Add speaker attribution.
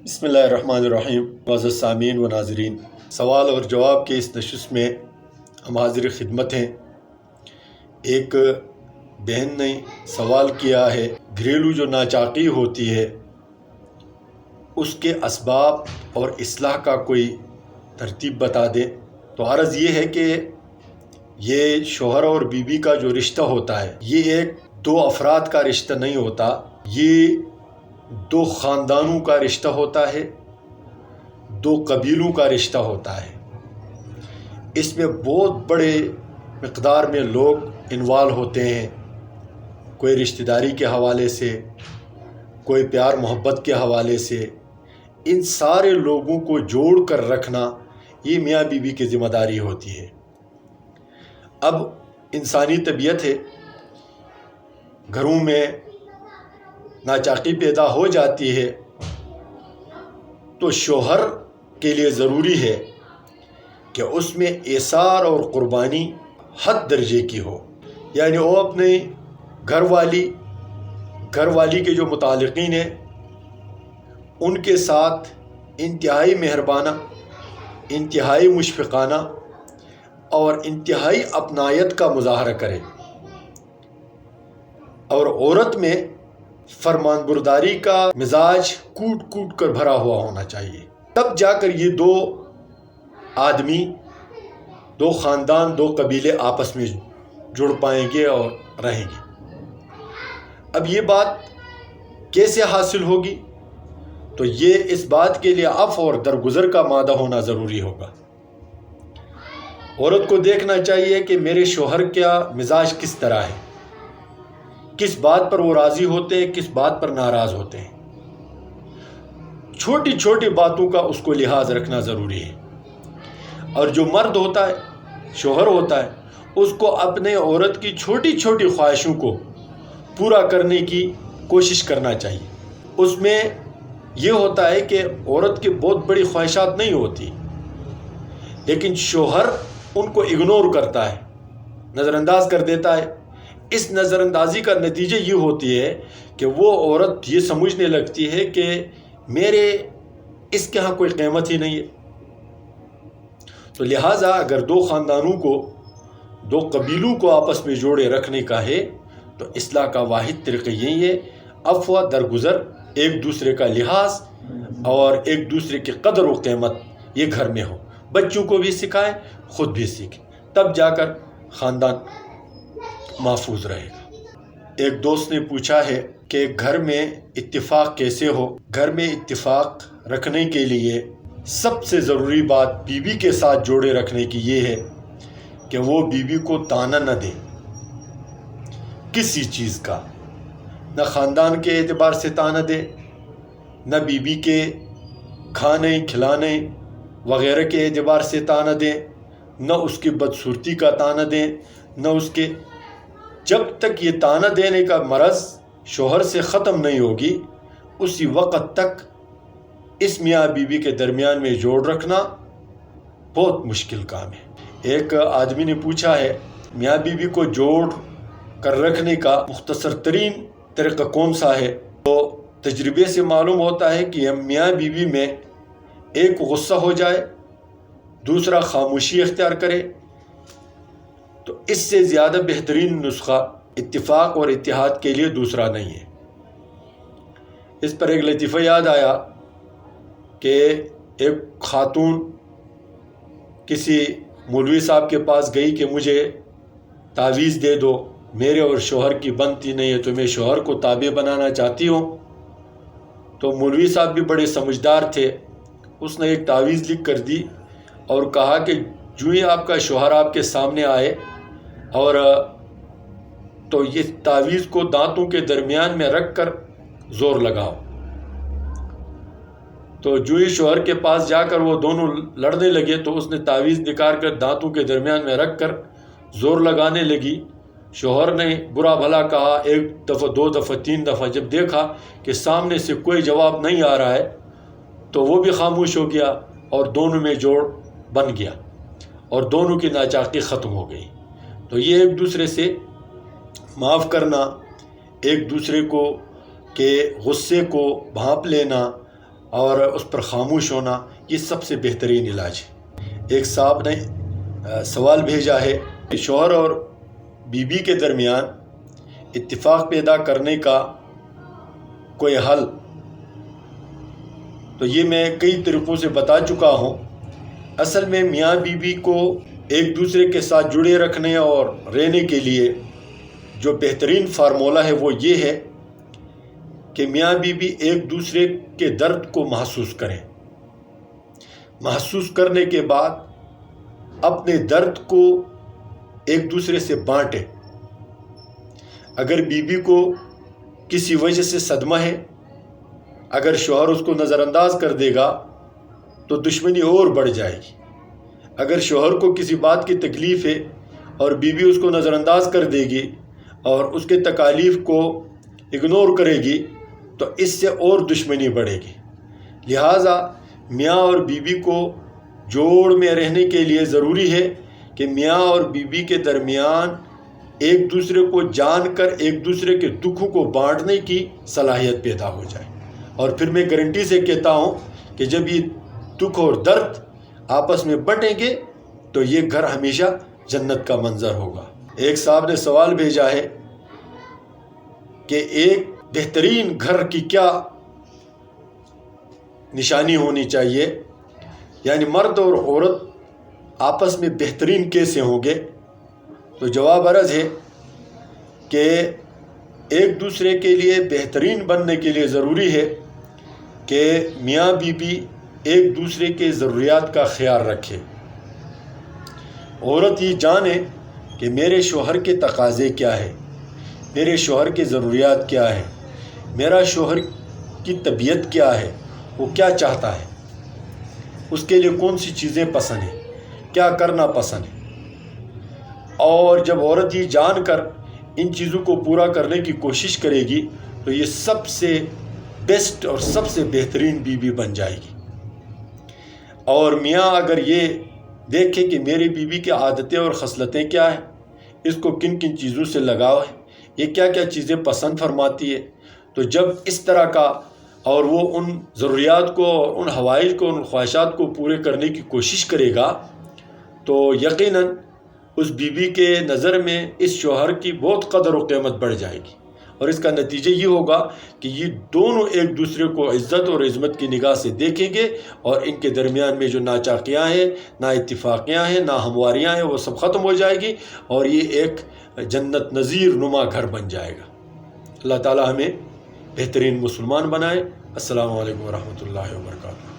Speaker 1: بسم اللہ الرحمن الرحیم۔ معزز سامعین و ناظرین، سوال اور جواب کے اس نشست میں ہم حاضر خدمت ہیں۔ ایک بہن نے سوال کیا ہے، گھریلو جو ناچاقی ہوتی ہے اس کے اسباب اور اصلاح کا کوئی ترتیب بتا دیں۔ تو عرض یہ ہے کہ یہ شوہر اور بیوی کا جو رشتہ ہوتا ہے یہ ایک دو افراد کا رشتہ نہیں ہوتا، یہ دو خاندانوں کا رشتہ ہوتا ہے، دو قبیلوں کا رشتہ ہوتا ہے۔ اس میں بہت بڑے مقدار میں لوگ انوالو ہوتے ہیں، کوئی رشتہ داری کے حوالے سے، کوئی پیار محبت کے حوالے سے۔ ان سارے لوگوں کو جوڑ کر رکھنا یہ میاں بیوی کی ذمہ داری ہوتی ہے۔ اب انسانی طبیعت ہے، گھروں میں ناچاقی پیدا ہو جاتی ہے تو شوہر کے لیے ضروری ہے کہ اس میں ایثار اور قربانی حد درجے کی ہو، یعنی وہ اپنے گھر والی کے جو متعلقین ہیں ان کے ساتھ انتہائی مہربانہ، انتہائی مشفقانہ اور انتہائی اپنائیت کا مظاہرہ کرے، اور عورت میں فرمان برداری کا مزاج کوٹ کوٹ کر بھرا ہوا ہونا چاہیے۔ تب جا کر یہ دو آدمی، دو خاندان، دو قبیلے آپس میں جڑ پائیں گے اور رہیں گے۔ اب یہ بات کیسے حاصل ہوگی؟ تو یہ اس بات کے لیے عفو اور درگزر کا مادہ ہونا ضروری ہوگا۔ عورت کو دیکھنا چاہیے کہ میرے شوہر کا مزاج کس طرح ہے، کس بات پر وہ راضی ہوتے ہیں، کس بات پر ناراض ہوتے ہیں۔ چھوٹی چھوٹی باتوں کا اس کو لحاظ رکھنا ضروری ہے۔ اور جو مرد ہوتا ہے، شوہر ہوتا ہے، اس کو اپنے عورت کی چھوٹی چھوٹی خواہشوں کو پورا کرنے کی کوشش کرنا چاہیے۔ اس میں یہ ہوتا ہے کہ عورت کی بہت بڑی خواہشات نہیں ہوتی، لیکن شوہر ان کو اگنور کرتا ہے، نظر انداز کر دیتا ہے۔ اس نظر اندازی کا نتیجہ یہ ہوتی ہے کہ وہ عورت یہ سمجھنے لگتی ہے کہ میرے اس کے ہاں کوئی قیمت ہی نہیں ہے۔ تو لہٰذا اگر دو خاندانوں کو، دو قبیلوں کو آپس میں جوڑے رکھنے کا ہے تو اصلاح کا واحد طریقہ یہی ہے، عفو، درگزر، ایک دوسرے کا لحاظ اور ایک دوسرے کی قدر و قیمت یہ گھر میں ہو۔ بچوں کو بھی سکھائیں، خود بھی سیکھیں، تب جا کر خاندان محفوظ رہے گا۔ ایک دوست نے پوچھا ہے کہ گھر میں اتفاق کیسے ہو؟ گھر میں اتفاق رکھنے کے لیے سب سے ضروری بات بیوی کے ساتھ جوڑے رکھنے کی یہ ہے کہ وہ بیوی کو طعنہ نہ دے کسی چیز کا، نہ خاندان کے اعتبار سے طعنہ دے، نہ بیوی کے کھانے کھلانے وغیرہ کے اعتبار سے طعنہ دے، نہ اس کی بدصورتی کا طعنہ دیں، نہ اس کے، جب تک یہ طعنہ دینے کا مرض شوہر سے ختم نہیں ہوگی اسی وقت تک اس میاں بیوی کے درمیان میں جوڑ رکھنا بہت مشکل کام ہے۔ ایک آدمی نے پوچھا ہے میاں بیوی کو جوڑ کر رکھنے کا مختصر ترین طریقہ کون سا ہے؟ تو تجربے سے معلوم ہوتا ہے کہ میاں بیوی میں ایک غصہ ہو جائے، دوسرا خاموشی اختیار کرے، تو اس سے زیادہ بہترین نسخہ اتفاق اور اتحاد کے لیے دوسرا نہیں ہے۔ اس پر ایک لطیفہ یاد آیا کہ ایک خاتون کسی مولوی صاحب کے پاس گئی کہ مجھے تعویذ دے دو، میرے اور شوہر کی بنتی نہیں ہے، تو میں شوہر کو تابع بنانا چاہتی ہوں۔ تو مولوی صاحب بھی بڑے سمجھدار تھے، اس نے ایک تعویذ لکھ کر دی اور کہا کہ جو ہی آپ کا شوہر آپ کے سامنے آئے اور تو یہ تعویذ کو دانتوں کے درمیان میں رکھ کر زور لگاؤ۔ تو جو ہی شوہر کے پاس جا کر وہ دونوں لڑنے لگے تو اس نے تعویذ نکال کر دانتوں کے درمیان میں رکھ کر زور لگانے لگی۔ شوہر نے برا بھلا کہا، ایک دفعہ، دو دفعہ، تین دفعہ، جب دیکھا کہ سامنے سے کوئی جواب نہیں آ رہا ہے تو وہ بھی خاموش ہو گیا اور دونوں میں جوڑ بن گیا اور دونوں کی ناچاقی ختم ہو گئی۔ تو یہ ایک دوسرے سے معاف کرنا، ایک دوسرے کو کے غصے کو بھانپ لینا اور اس پر خاموش ہونا، یہ سب سے بہترین علاج ہے۔ ایک صاحب نے سوال بھیجا ہے کہ شوہر اور بیوی کے درمیان اتفاق پیدا کرنے کا کوئی حل؟ تو یہ میں کئی طریقوں سے بتا چکا ہوں۔ اصل میں میاں بیوی کو ایک دوسرے کے ساتھ جڑے رکھنے اور رہنے کے لیے جو بہترین فارمولہ ہے وہ یہ ہے کہ میاں بیوی ایک دوسرے کے درد کو محسوس کریں، محسوس کرنے کے بعد اپنے درد کو ایک دوسرے سے بانٹیں۔ اگر بیوی کو کسی وجہ سے صدمہ ہے، اگر شوہر اس کو نظر انداز کر دے گا تو دشمنی اور بڑھ جائے گی۔ اگر شوہر کو کسی بات کی تکلیف ہے اور بیوی اس کو نظر انداز کر دے گی اور اس کے تکالیف کو اگنور کرے گی تو اس سے اور دشمنی بڑھے گی۔ لہٰذا میاں اور بیوی کو جوڑ میں رہنے کے لیے ضروری ہے کہ میاں اور بیوی کے درمیان ایک دوسرے کو جان کر ایک دوسرے کے دکھوں کو بانٹنے کی صلاحیت پیدا ہو جائے۔ اور پھر میں گارنٹی سے کہتا ہوں کہ جب یہ دکھ اور درد آپس میں بٹیں گے تو یہ گھر ہمیشہ جنت کا منظر ہوگا۔ ایک صاحب نے سوال بھیجا ہے کہ ایک بہترین گھر کی کیا نشانی ہونی چاہیے، یعنی مرد اور عورت آپس میں بہترین کیسے ہوں گے؟ تو جواب عرض ہے کہ ایک دوسرے کے لیے بہترین بننے کے لیے ضروری ہے کہ میاں بیوی ایک دوسرے کے ضروریات کا خیال رکھے۔ عورت یہ جانے کہ میرے شوہر کے تقاضے کیا ہے، میرے شوہر کے ضروریات کیا ہے، میرا شوہر کی طبیعت کیا ہے، وہ کیا چاہتا ہے، اس کے لیے کون سی چیزیں پسند ہیں، کیا کرنا پسند ہے۔ اور جب عورت یہ جان کر ان چیزوں کو پورا کرنے کی کوشش کرے گی تو یہ سب سے بیسٹ اور سب سے بہترین بیوی بن جائے گی۔ اور میاں اگر یہ دیکھے کہ میری بیوی کی عادتیں اور خصلتیں کیا ہیں، اس کو کن کن چیزوں سے لگاؤ ہے، یہ کیا کیا چیزیں پسند فرماتی ہے، تو جب اس طرح کا اور وہ ان ضروریات کو اور ان حوائج کو، ان خواہشات کو پورے کرنے کی کوشش کرے گا تو یقیناً اس بیوی کے نظر میں اس شوہر کی بہت قدر و قیمت بڑھ جائے گی، اور اس کا نتیجہ یہ ہوگا کہ یہ دونوں ایک دوسرے کو عزت اور عظمت کی نگاہ سے دیکھیں گے، اور ان کے درمیان میں جو ناچاقیاں ہیں، نا اتفاقیاں ہیں، نا ہمواریاں ہیں، وہ سب ختم ہو جائے گی، اور یہ ایک جنت نظیر نما گھر بن جائے گا۔ اللہ تعالی ہمیں بہترین مسلمان بنائے۔ السلام علیکم ورحمۃ اللہ وبرکاتہ۔